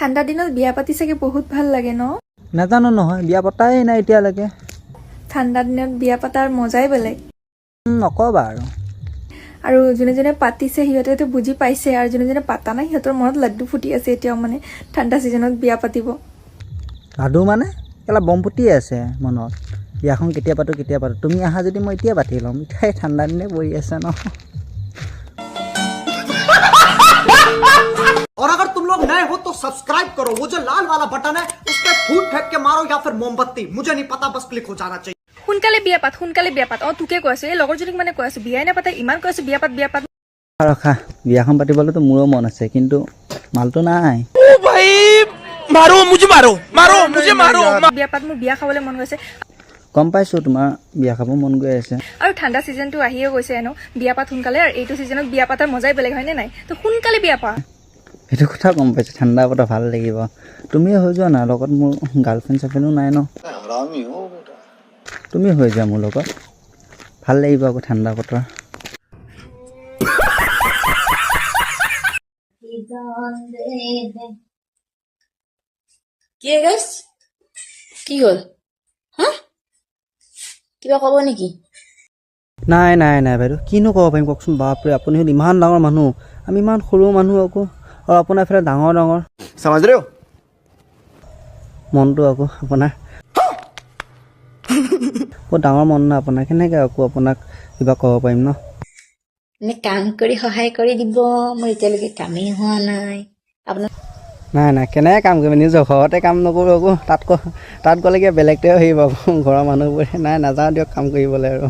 ঠাণ্ডা দিনত বিয়া পাতি চাগে বহুত ভাল লাগে ন? নাজানো নহয়, বিয়া পতাই নাই এতিয়ালৈকে। ঠাণ্ডা দিনত বিয়া পতাৰ মজাই বেলেগ। নকবা আৰু যোনে যোনে পাতিছে সিহঁতেতো বুজি পাইছে, আৰু যোনে যোনে পাতা নাই সিহঁতৰ মনত লাড্ডু ফুটি আছে এতিয়াও, মানে ঠাণ্ডা ছিজনত বিয়া পাতিব। লাডু মানে কেলা বম ফুটিয়ে আছে মনত। বিয়াখন কেতিয়া পাতো কেতিয়া পাতো, তুমি আহা যদি মই এতিয়া পাতি ল'ম। এতিয়া ঠাণ্ডা দিনে পৰি আছে ন। और अगर तुम लोग नए हो तो सब्सक्राइब करो, वो जो लाल वाला बटन है उस पर फूट फेंक के मारो या फिर मोमबत्ती, मुझे नहीं पता, बस क्लिक हो जाना चाहिए। সোনকালে বিয়া পাত, সোনকালে বিয়া পাত। তোকে কৈ আছো, এই লগৰজনীক মানে কৈ আছো বিয়াই নাপাতে, ইমান কৈ আছো বিয়া পাত বিয়া পাত। ৰখা, বিয়াখন পাতিবলৈতো মোৰো মন আছে, কিন্তু মালটো নাই। বিয়া পাত, মোৰ বিয়া খাবলৈ মন গৈছে। গম পাইছো তোমাৰ বিয়া খাব মন গৈ আছে। আৰু ঠাণ্ডা ছিজনটো আহিয়ে গৈছে ন, বিয়া পাত সোনকালে। আৰু এইটো ছিজনত বিয়া পাতাৰ মজাই বেলেগ হয়নে নাই? তো সোনকালে বিয়া পা। সেইটো কথা গম পাইছো, ঠাণ্ডা বতৰ ভাল লাগিব। তুমিও হৈ যোৱা না, লগত মোৰ গাৰ্লফ্ৰেণ্ড চাৰ্লফ্ৰেণ্ডো নাই ন। তুমি হৈ যোৱা মোৰ লগত, ভাল লাগিব আকৌ ঠাণ্ডা বতৰ। কি গাইছ? কি হ'ল? হা? কিবা ক'ব নেকি? নাই নাই নাই বাইদেউ, কিনো ক'ব পাৰিম কওকচোন। বাপৰে, আপুনি হ'ল ইমান ডাঙৰ মানুহ, আমি ইমান সৰু মানুহ আকৌ। আৰু আপোনাৰ এইফালে ডাঙৰ ডাঙৰ মনটো আকৌ আপোনাৰ বহুত ডাঙৰ মন ন আপোনাৰ। কেনেকৈ আকৌ আপোনাক কিবা ক'ব পাৰিম ন। এনে কাম কৰি সহায় কৰি দিব, মোৰ এতিয়ালৈকে কামেই হোৱা নাই। আপোনাৰ নাই নাই, কেনেকৈ কাম কৰিম, নিজৰ ঘৰতে কাম নকৰোঁ আকৌ। তাত গ'লে কিবা বেলেগটোৱে আহিব আকৌ ঘৰৰ মানুহবোৰে। নাই নাযাওঁ দিয়ক কাম কৰিবলৈ আৰু।